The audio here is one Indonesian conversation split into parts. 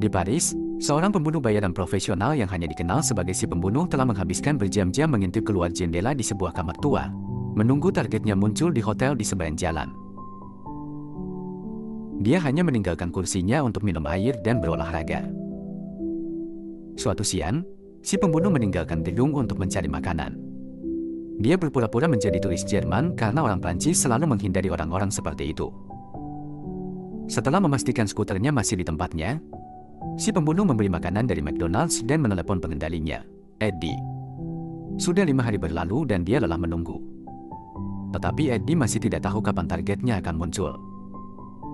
Di Paris, seorang pembunuh bayaran profesional yang hanya dikenal sebagai si pembunuh telah menghabiskan berjam-jam mengintip keluar jendela di sebuah kamar tua, menunggu targetnya muncul di hotel di seberang jalan. Dia hanya meninggalkan kursinya untuk minum air dan berolahraga. Suatu siang, si pembunuh meninggalkan gedung untuk mencari makanan. Dia berpura-pura menjadi turis Jerman karena orang Prancis selalu menghindari orang-orang seperti itu. Setelah memastikan skuternya masih di tempatnya, si pembunuh membeli makanan dari McDonald's dan menelepon pengendalinya, Eddie. Sudah 5 hari berlalu dan dia lelah menunggu. Tetapi Eddie masih tidak tahu kapan targetnya akan muncul.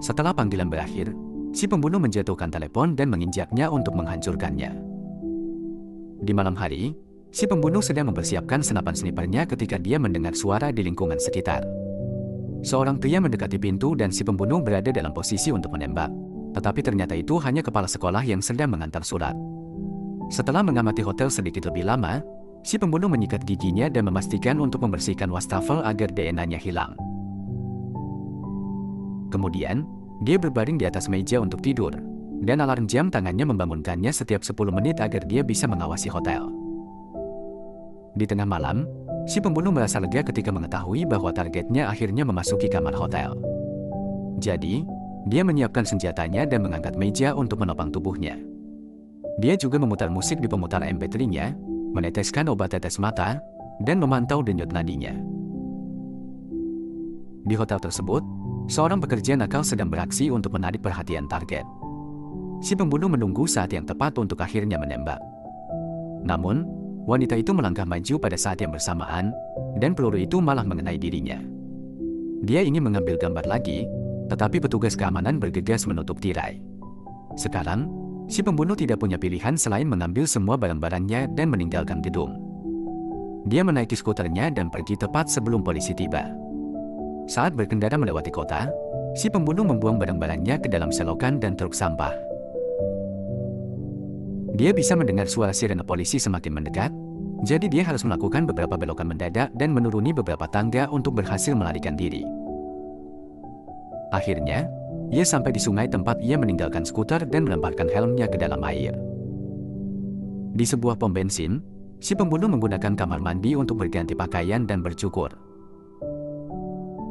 Setelah panggilan berakhir, si pembunuh menjatuhkan telepon dan menginjaknya untuk menghancurkannya. Di malam hari, si pembunuh sedang mempersiapkan senapan snipernya ketika dia mendengar suara di lingkungan sekitar. Seorang pria mendekati pintu dan si pembunuh berada dalam posisi untuk menembak. Tetapi ternyata itu hanya kepala sekolah yang sedang mengantar surat. Setelah mengamati hotel sedikit lebih lama, si pembunuh menyikat giginya dan memastikan untuk membersihkan wastafel agar DNA-nya hilang. Kemudian, dia berbaring di atas meja untuk tidur, dan alarm jam tangannya membangunkannya setiap 10 menit agar dia bisa mengawasi hotel. Di tengah malam, si pembunuh merasa lega ketika mengetahui bahwa targetnya akhirnya memasuki kamar hotel. Jadi, dia menyiapkan senjatanya dan mengangkat meja untuk menopang tubuhnya. Dia juga memutar musik di pemutar MP3-nya, meneteskan obat tetes mata, dan memantau denyut nadinya. Di hotel tersebut, seorang pekerja nakal sedang beraksi untuk menarik perhatian target. Si pembunuh menunggu saat yang tepat untuk akhirnya menembak. Namun, wanita itu melangkah maju pada saat yang bersamaan, dan peluru itu malah mengenai dirinya. Dia ingin mengambil gambar lagi, tetapi petugas keamanan bergegas menutup tirai. Sekarang, si pembunuh tidak punya pilihan selain mengambil semua barang-barangnya dan meninggalkan gedung. Dia menaiki skuternya dan pergi tepat sebelum polisi tiba. Saat berkendara melewati kota, si pembunuh membuang barang-barangnya ke dalam selokan dan truk sampah. Dia bisa mendengar suara sirene polisi semakin mendekat, jadi dia harus melakukan beberapa belokan mendadak dan menuruni beberapa tangga untuk berhasil melarikan diri. Akhirnya, ia sampai di sungai tempat ia meninggalkan skuter dan melemparkan helmnya ke dalam air. Di sebuah pom bensin, si pembunuh menggunakan kamar mandi untuk berganti pakaian dan bercukur.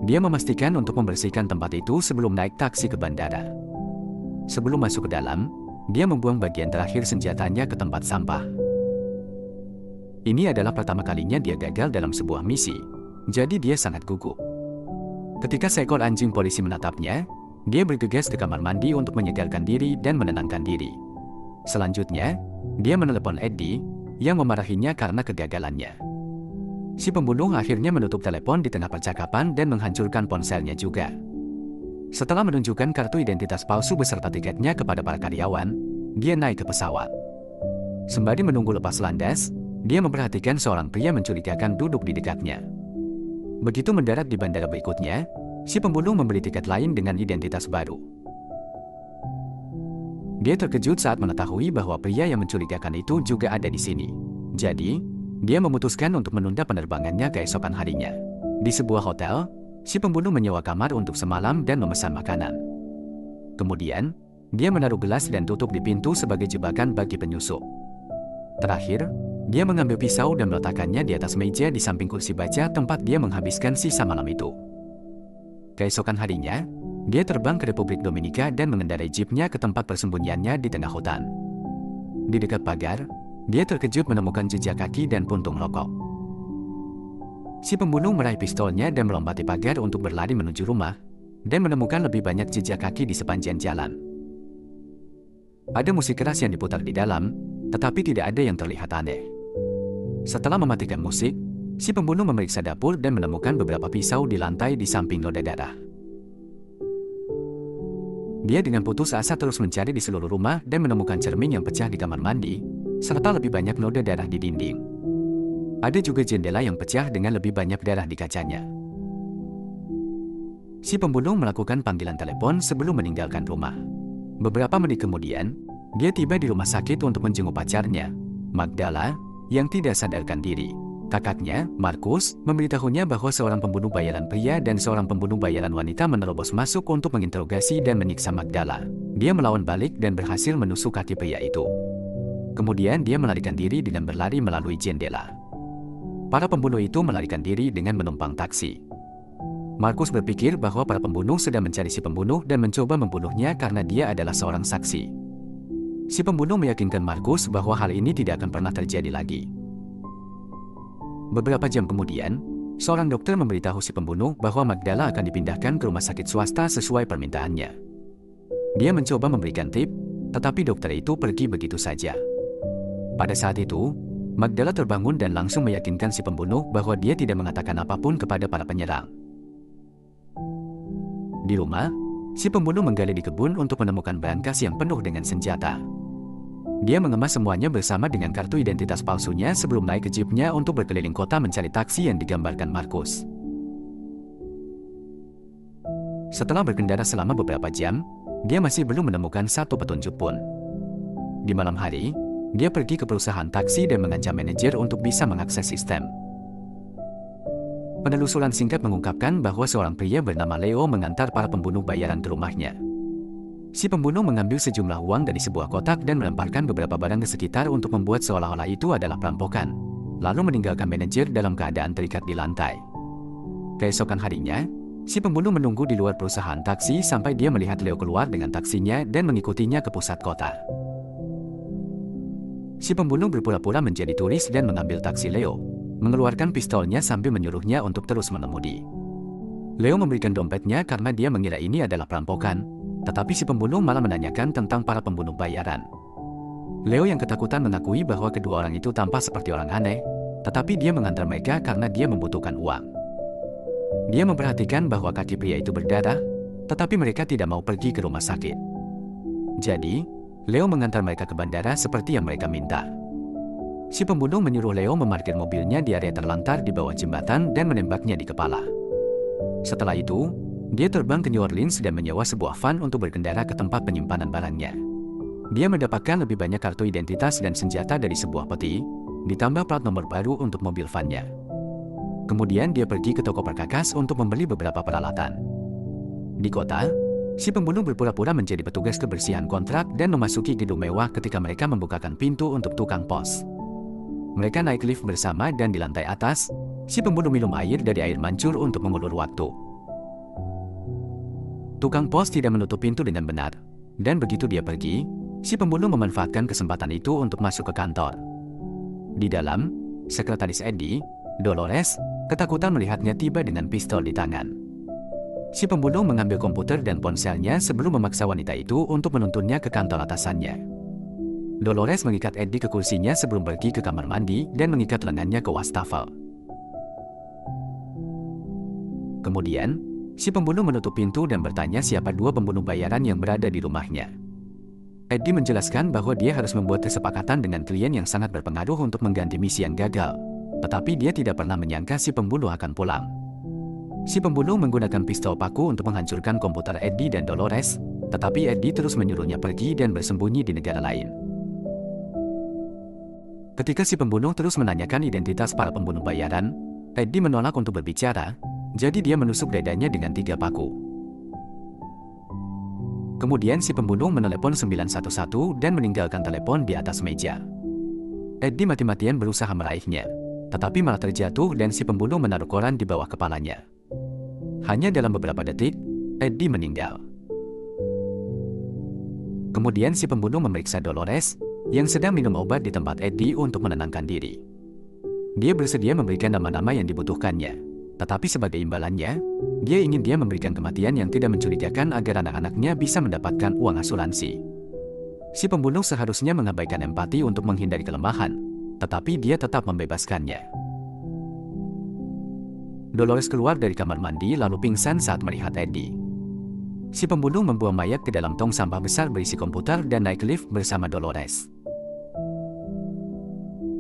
Dia memastikan untuk membersihkan tempat itu sebelum naik taksi ke bandara. Sebelum masuk ke dalam, dia membuang bagian terakhir senjatanya ke tempat sampah. Ini adalah pertama kalinya dia gagal dalam sebuah misi, jadi dia sangat gugup. Ketika seekor anjing polisi menatapnya, dia bergegas ke kamar mandi untuk menyegarkan diri dan menenangkan diri. Selanjutnya, dia menelepon Eddie, yang memarahinya karena kegagalannya. Si pembunuh akhirnya menutup telepon di tengah percakapan dan menghancurkan ponselnya juga. Setelah menunjukkan kartu identitas palsu beserta tiketnya kepada para karyawan, dia naik ke pesawat. Sembari menunggu lepas landas, dia memperhatikan seorang pria mencurigakan duduk di dekatnya. Begitu mendarat di bandara berikutnya, si pembunuh membeli tiket lain dengan identitas baru. Dia terkejut saat mengetahui bahwa pria yang mencurigakan itu juga ada di sini. Jadi, dia memutuskan untuk menunda penerbangannya keesokan harinya. Di sebuah hotel, si pembunuh menyewa kamar untuk semalam dan memesan makanan. Kemudian, dia menaruh gelas dan tutup di pintu sebagai jebakan bagi penyusup. Terakhir, dia mengambil pisau dan meletakkannya di atas meja di samping kursi baca tempat dia menghabiskan sisa malam itu. Keesokan harinya, dia terbang ke Republik Dominika dan mengendarai jeepnya ke tempat persembunyiannya di tengah hutan. Di dekat pagar, dia terkejut menemukan jejak kaki dan puntung rokok. Si pembunuh meraih pistolnya dan melompati pagar untuk berlari menuju rumah, dan menemukan lebih banyak jejak kaki di sepanjang jalan. Ada musik keras yang diputar di dalam, tetapi tidak ada yang terlihat aneh. Setelah mematikan musik, si pembunuh memeriksa dapur dan menemukan beberapa pisau di lantai di samping noda darah. Dia dengan putus asa terus mencari di seluruh rumah dan menemukan cermin yang pecah di kamar mandi, serta lebih banyak noda darah di dinding. Ada juga jendela yang pecah dengan lebih banyak darah di kacanya. Si pembunuh melakukan panggilan telepon sebelum meninggalkan rumah. Beberapa menit kemudian, dia tiba di rumah sakit untuk menjenguk pacarnya, Magdala, yang tidak sadarkan diri. Kakaknya, Markus, memberitahunya bahwa seorang pembunuh bayaran pria dan seorang pembunuh bayaran wanita menerobos masuk untuk menginterogasi dan menyiksa Magdala. Dia melawan balik dan berhasil menusuk kaki pria itu. Kemudian dia melarikan diri dengan berlari melalui jendela. Para pembunuh itu melarikan diri dengan menumpang taksi. Markus berpikir bahwa para pembunuh sedang mencari si pembunuh dan mencoba membunuhnya karena dia adalah seorang saksi. Si pembunuh meyakinkan Markus bahwa hal ini tidak akan pernah terjadi lagi. Beberapa jam kemudian, seorang dokter memberitahu si pembunuh bahwa Magdala akan dipindahkan ke rumah sakit swasta sesuai permintaannya. Dia mencoba memberikan tip, tetapi dokter itu pergi begitu saja. Pada saat itu, Magdala terbangun dan langsung meyakinkan si pembunuh bahwa dia tidak mengatakan apapun kepada para penyerang. Di rumah, si pembunuh menggali di kebun untuk menemukan brankas yang penuh dengan senjata. Dia mengemas semuanya bersama dengan kartu identitas palsunya sebelum naik ke jeepnya untuk berkeliling kota mencari taksi yang digambarkan Markus. Setelah berkendara selama beberapa jam, dia masih belum menemukan satu petunjuk pun. Di malam hari, dia pergi ke perusahaan taksi dan mengancam manajer untuk bisa mengakses sistem. Penelusuran singkat mengungkapkan bahwa seorang pria bernama Leo mengantar para pembunuh bayaran ke rumahnya. Si pembunuh mengambil sejumlah uang dari sebuah kotak dan melemparkan beberapa barang ke sekitar untuk membuat seolah-olah itu adalah perampokan, lalu meninggalkan manajer dalam keadaan terikat di lantai. Keesokan harinya, si pembunuh menunggu di luar perusahaan taksi sampai dia melihat Leo keluar dengan taksinya dan mengikutinya ke pusat kota. Si pembunuh berpura-pura menjadi turis dan mengambil taksi Leo, mengeluarkan pistolnya sambil menyuruhnya untuk terus mengemudi. Leo memberikan dompetnya karena dia mengira ini adalah perampokan, tetapi si pembunuh malah menanyakan tentang para pembunuh bayaran. Leo yang ketakutan mengakui bahwa kedua orang itu tampak seperti orang aneh, tetapi dia mengantar mereka karena dia membutuhkan uang. Dia memperhatikan bahwa kaki pria itu berdarah, tetapi mereka tidak mau pergi ke rumah sakit. Jadi, Leo mengantar mereka ke bandara seperti yang mereka minta. Si pembunuh menyuruh Leo memarkir mobilnya di area terlantar di bawah jembatan dan menembaknya di kepala. Setelah itu, dia terbang ke New Orleans dan menyewa sebuah van untuk berkendara ke tempat penyimpanan barangnya. Dia mendapatkan lebih banyak kartu identitas dan senjata dari sebuah peti, ditambah plat nomor baru untuk mobil van-nya. Kemudian dia pergi ke toko perkakas untuk membeli beberapa peralatan. Di kota, si pembunuh berpura-pura menjadi petugas kebersihan kontrak dan memasuki gedung mewah ketika mereka membukakan pintu untuk tukang pos. Mereka naik lift bersama dan di lantai atas, si pembunuh minum air dari air mancur untuk mengulur waktu. Tukang pos tidak menutup pintu dengan benar, dan begitu dia pergi, si pembunuh memanfaatkan kesempatan itu untuk masuk ke kantor. Di dalam, sekretaris Eddie, Dolores, ketakutan melihatnya tiba dengan pistol di tangan. Si pembunuh mengambil komputer dan ponselnya sebelum memaksa wanita itu untuk menuntunnya ke kantor atasannya. Dolores mengikat Eddie ke kursinya sebelum pergi ke kamar mandi dan mengikat lengannya ke wastafel. Kemudian, si pembunuh menutup pintu dan bertanya siapa dua pembunuh bayaran yang berada di rumahnya. Eddie menjelaskan bahwa dia harus membuat kesepakatan dengan klien yang sangat berpengaruh untuk mengganti misi yang gagal, tetapi dia tidak pernah menyangka si pembunuh akan pulang. Si pembunuh menggunakan pistol paku untuk menghancurkan komputer Eddie dan Dolores, tetapi Eddie terus menyuruhnya pergi dan bersembunyi di negara lain. Ketika si pembunuh terus menanyakan identitas para pembunuh bayaran, Eddie menolak untuk berbicara, jadi dia menusuk dadanya dengan 3 paku. Kemudian si pembunuh menelepon 911 dan meninggalkan telepon di atas meja. Eddie mati-matian berusaha meraihnya, tetapi malah terjatuh dan si pembunuh menaruh koran di bawah kepalanya. Hanya dalam beberapa detik, Eddie meninggal. Kemudian si pembunuh memeriksa Dolores, yang sedang minum obat di tempat Eddie untuk menenangkan diri. Dia bersedia memberikan nama-nama yang dibutuhkannya. Tetapi sebagai imbalannya, dia ingin dia memberikan kematian yang tidak mencurigakan agar anak-anaknya bisa mendapatkan uang asuransi. Si pembunuh seharusnya mengabaikan empati untuk menghindari kelemahan, tetapi dia tetap membebaskannya. Dolores keluar dari kamar mandi lalu pingsan saat melihat Eddie. Si pembunuh membuang mayat ke dalam tong sampah besar berisi komputer dan naik lift bersama Dolores.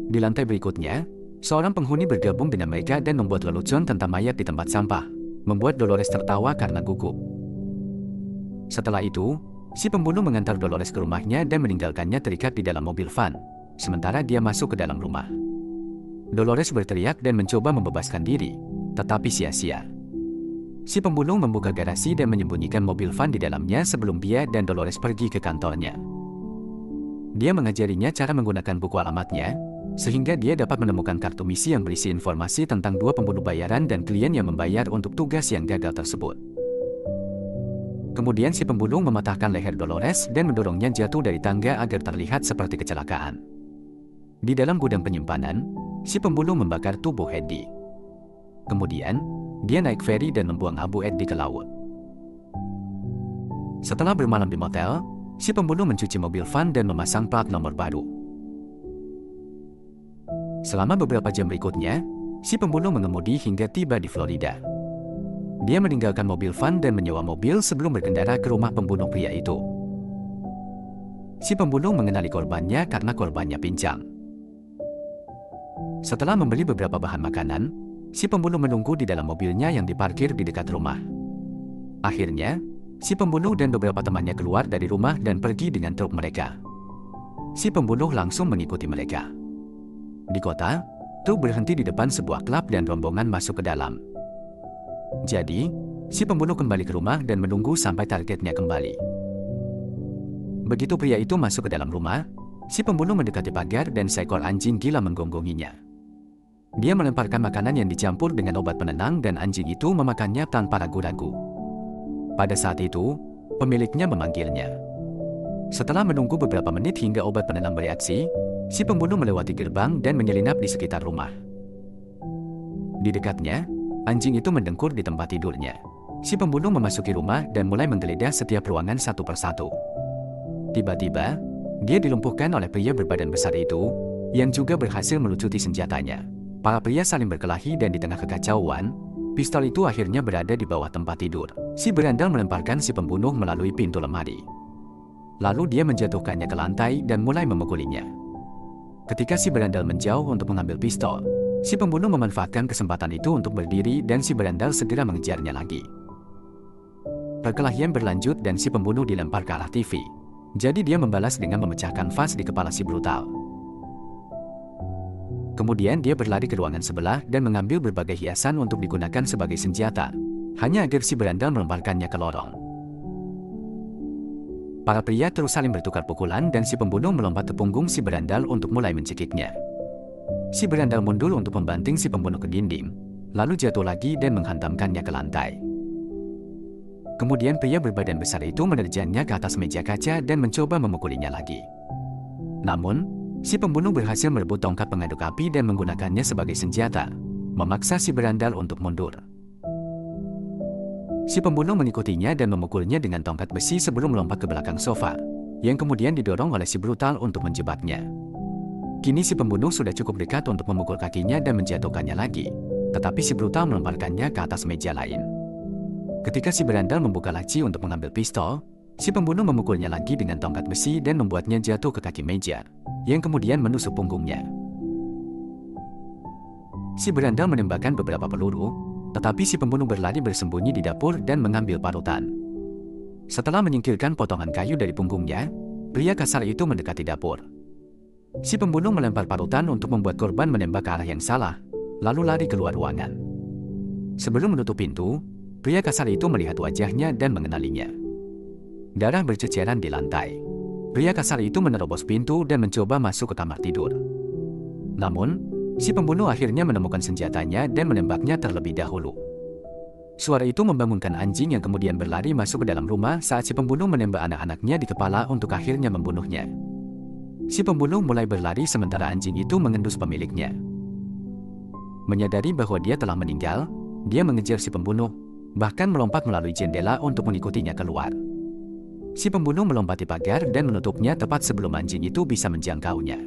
Di lantai berikutnya, seorang penghuni bergabung dengan mereka dan membuat lelucon tentang mayat di tempat sampah, membuat Dolores tertawa karena gugup. Setelah itu, si pembunuh mengantar Dolores ke rumahnya dan meninggalkannya terikat di dalam mobil van, sementara dia masuk ke dalam rumah. Dolores berteriak dan mencoba membebaskan diri, tetapi sia-sia. Si pembunuh membuka garasi dan menyembunyikan mobil van di dalamnya sebelum dia dan Dolores pergi ke kantornya. Dia mengajarinya cara menggunakan buku alamatnya, sehingga dia dapat menemukan kartu misi yang berisi informasi tentang 2 pembunuh bayaran dan klien yang membayar untuk tugas yang gagal tersebut. Kemudian si pembunuh mematahkan leher Dolores dan mendorongnya jatuh dari tangga agar terlihat seperti kecelakaan. Di dalam gudang penyimpanan, si pembunuh membakar tubuh Eddie. Kemudian, dia naik feri dan membuang abu Eddie ke laut. Setelah bermalam di motel, si pembunuh mencuci mobil van dan memasang plat nomor baru. Selama beberapa jam berikutnya, si pembunuh mengemudi hingga tiba di Florida. Dia meninggalkan mobil van dan menyewa mobil sebelum berkendara ke rumah pembunuh pria itu. Si pembunuh mengenali korbannya karena korbannya pincang. Setelah membeli beberapa bahan makanan, si pembunuh menunggu di dalam mobilnya yang diparkir di dekat rumah. Akhirnya, si pembunuh dan beberapa temannya keluar dari rumah dan pergi dengan truk mereka. Si pembunuh langsung mengikuti mereka. Di kota, truk berhenti di depan sebuah klub dan rombongan masuk ke dalam. Jadi, si pembunuh kembali ke rumah dan menunggu sampai targetnya kembali. Begitu pria itu masuk ke dalam rumah, si pembunuh mendekati pagar dan seekor anjing gila menggonggonginya. Dia melemparkan makanan yang dicampur dengan obat penenang dan anjing itu memakannya tanpa ragu-ragu. Pada saat itu, pemiliknya memanggilnya. Setelah menunggu beberapa menit hingga obat penenang bereaksi, si pembunuh melewati gerbang dan menyelinap di sekitar rumah. Di dekatnya, anjing itu mendengkur di tempat tidurnya. Si pembunuh memasuki rumah dan mulai menggeledah setiap ruangan satu persatu. Tiba-tiba, dia dilumpuhkan oleh pria berbadan besar itu, yang juga berhasil melucuti senjatanya. Para pria saling berkelahi dan di tengah kekacauan, pistol itu akhirnya berada di bawah tempat tidur. Si berandal melemparkan si pembunuh melalui pintu lemari. Lalu dia menjatuhkannya ke lantai dan mulai memukulinya. Ketika si berandal menjauh untuk mengambil pistol, si pembunuh memanfaatkan kesempatan itu untuk berdiri dan si berandal segera mengejarnya lagi. Perkelahian berlanjut dan si pembunuh dilempar ke arah TV. Jadi dia membalas dengan memecahkan vas di kepala si brutal. Kemudian dia berlari ke ruangan sebelah dan mengambil berbagai hiasan untuk digunakan sebagai senjata, hanya agar si berandal melemparkannya ke lorong. Para pria terus saling bertukar pukulan dan si pembunuh melompat ke punggung si berandal untuk mulai mencekiknya. Si berandal mundur untuk membanting si pembunuh ke dinding, lalu jatuh lagi dan menghantamkannya ke lantai. Kemudian pria berbadan besar itu menerjangnya ke atas meja kaca dan mencoba memukulinya lagi. Namun, si pembunuh berhasil merebut tongkat pengaduk api dan menggunakannya sebagai senjata, memaksa si berandal untuk mundur. Si pembunuh mengikutinya dan memukulnya dengan tongkat besi sebelum melompat ke belakang sofa, yang kemudian didorong oleh si brutal untuk menjebaknya. Kini si pembunuh sudah cukup dekat untuk memukul kakinya dan menjatuhkannya lagi, tetapi si brutal melemparkannya ke atas meja lain. Ketika si berandal membuka laci untuk mengambil pistol, si pembunuh memukulnya lagi dengan tongkat besi dan membuatnya jatuh ke kaki meja, yang kemudian menusuk punggungnya. Si berandal menembakkan beberapa peluru, tetapi si pembunuh berlari bersembunyi di dapur dan mengambil parutan. Setelah menyingkirkan potongan kayu dari punggungnya, pria kasar itu mendekati dapur. Si pembunuh melempar parutan untuk membuat korban menembak ke arah yang salah, lalu lari keluar ruangan. Sebelum menutup pintu, pria kasar itu melihat wajahnya dan mengenalinya. Darah berceceran di lantai. Pria kasar itu menerobos pintu dan mencoba masuk ke kamar tidur. Namun, si pembunuh akhirnya menemukan senjatanya dan menembaknya terlebih dahulu. Suara itu membangunkan anjing yang kemudian berlari masuk ke dalam rumah saat si pembunuh menembak anak-anaknya di kepala untuk akhirnya membunuhnya. Si pembunuh mulai berlari sementara anjing itu mengendus pemiliknya. Menyadari bahwa dia telah meninggal, dia mengejar si pembunuh, bahkan melompat melalui jendela untuk mengikutinya keluar. Si pembunuh melompati pagar dan menutupnya tepat sebelum anjing itu bisa menjangkaunya.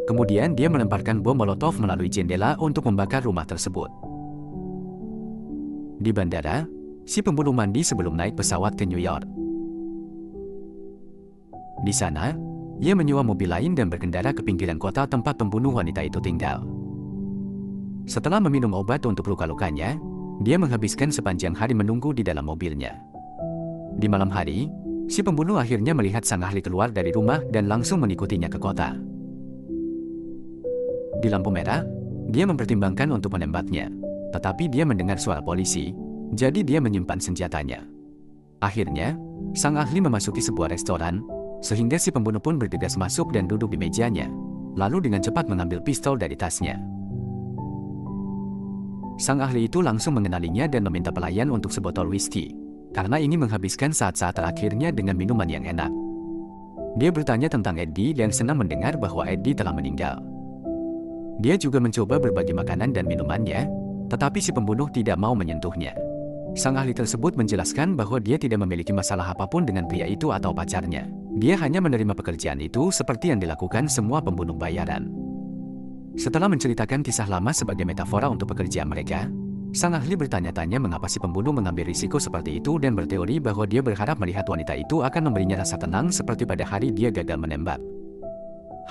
Kemudian dia melemparkan bom molotov melalui jendela untuk membakar rumah tersebut. Di bandara, si pembunuh mandi sebelum naik pesawat ke New York. Di sana, ia menyewa mobil lain dan berkendara ke pinggiran kota tempat pembunuh wanita itu tinggal. Setelah meminum obat untuk luka-lukanya, dia menghabiskan sepanjang hari menunggu di dalam mobilnya. Di malam hari, si pembunuh akhirnya melihat sang ahli keluar dari rumah dan langsung mengikutinya ke kota. Di lampu merah, Dia mempertimbangkan untuk menembaknya, tetapi dia mendengar suara polisi, jadi dia menyimpan senjatanya. Akhirnya, sang ahli memasuki sebuah restoran, sehingga si pembunuh pun bergegas masuk dan duduk di mejanya, lalu dengan cepat mengambil pistol dari tasnya. Sang ahli itu langsung mengenalinya dan meminta pelayan untuk sebotol whisky, karena ingin menghabiskan saat-saat terakhirnya dengan minuman yang enak. Dia bertanya tentang Eddie dan senang mendengar bahwa Eddie telah meninggal. Dia juga mencoba berbagi makanan dan minumannya, tetapi si pembunuh tidak mau menyentuhnya. Sang ahli tersebut menjelaskan bahwa dia tidak memiliki masalah apapun dengan pria itu atau pacarnya. Dia hanya menerima pekerjaan itu seperti yang dilakukan semua pembunuh bayaran. Setelah menceritakan kisah lama sebagai metafora untuk pekerjaan mereka, sang ahli bertanya-tanya mengapa si pembunuh mengambil risiko seperti itu dan berteori bahwa dia berharap melihat wanita itu akan memberinya rasa tenang seperti pada hari dia gagal menembak.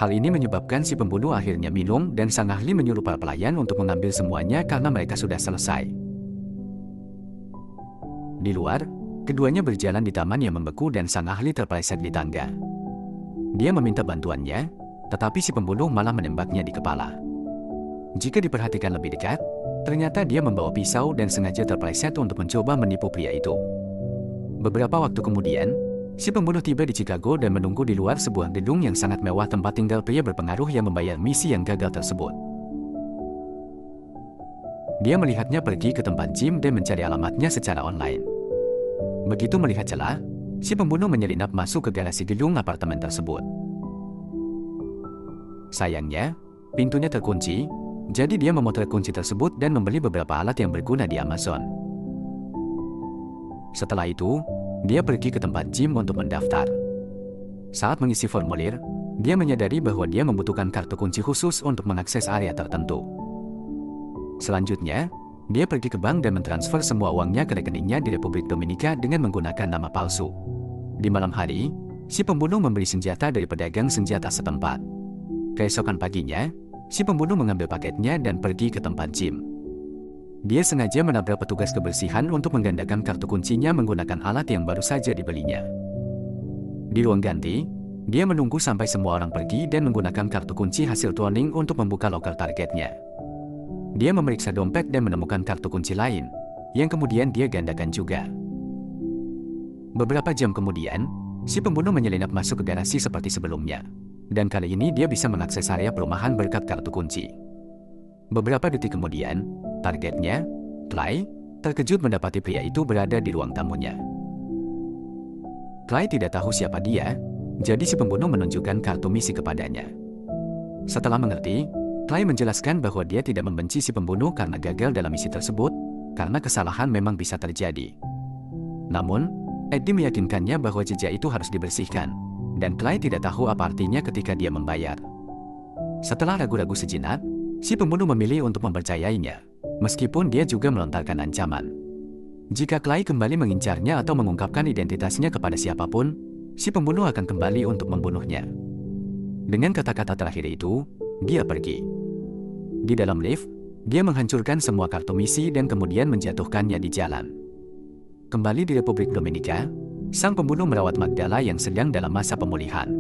Hal ini menyebabkan si pembunuh akhirnya minum dan sang ahli menyuruh para pelayan untuk mengambil semuanya karena mereka sudah selesai. Di luar, keduanya berjalan di taman yang membeku dan sang ahli terpeleset di tangga. Dia meminta bantuannya, tetapi si pembunuh malah menembaknya di kepala. Jika diperhatikan lebih dekat, ternyata dia membawa pisau dan sengaja terpeleset untuk mencoba menipu pria itu. Beberapa waktu kemudian, si pembunuh tiba di Chicago dan menunggu di luar sebuah gedung yang sangat mewah tempat tinggal pria berpengaruh yang membayar misi yang gagal tersebut. Dia melihatnya pergi ke tempat gym dan mencari alamatnya secara online. Begitu melihat celah, si pembunuh menyelinap masuk ke garasi gedung apartemen tersebut. Sayangnya, pintunya terkunci, jadi dia memotret kunci tersebut dan membeli beberapa alat yang berguna di Amazon. Setelah itu, dia pergi ke tempat gym untuk mendaftar. Saat mengisi formulir, dia menyadari bahwa dia membutuhkan kartu kunci khusus untuk mengakses area tertentu. Selanjutnya, dia pergi ke bank dan mentransfer semua uangnya ke rekeningnya di Republik Dominika dengan menggunakan nama palsu. Di malam hari, si pembunuh membeli senjata dari pedagang senjata setempat. Keesokan paginya, si pembunuh mengambil paketnya dan pergi ke tempat gym. Dia sengaja menabrak petugas kebersihan untuk menggandakan kartu kuncinya menggunakan alat yang baru saja dibelinya. Di ruang ganti, dia menunggu sampai semua orang pergi dan menggunakan kartu kunci hasil tuning untuk membuka loker targetnya. Dia memeriksa dompet dan menemukan kartu kunci lain, yang kemudian dia gandakan juga. Beberapa jam kemudian, si pembunuh menyelinap masuk ke garasi seperti sebelumnya. Dan kali ini dia bisa mengakses area perumahan berkat kartu kunci. Beberapa detik kemudian, targetnya, Clay, terkejut mendapati pria itu berada di ruang tamunya. Clay tidak tahu siapa dia, jadi si pembunuh menunjukkan kartu misi kepadanya. Setelah mengerti, Clay menjelaskan bahwa dia tidak membenci si pembunuh karena gagal dalam misi tersebut, karena kesalahan memang bisa terjadi. Namun, Eddie meyakinkannya bahwa jejak itu harus dibersihkan, dan Clay tidak tahu apa artinya ketika dia membayar. Setelah ragu-ragu sejenak, si pembunuh memilih untuk mempercayainya, meskipun dia juga melontarkan ancaman. Jika Clay kembali mengincarnya atau mengungkapkan identitasnya kepada siapapun, si pembunuh akan kembali untuk membunuhnya. Dengan kata-kata terakhir itu, dia pergi. Di dalam lift, dia menghancurkan semua kartu misi dan kemudian menjatuhkannya di jalan. Kembali di Republik Dominika, sang pembunuh merawat Magdala yang sedang dalam masa pemulihan.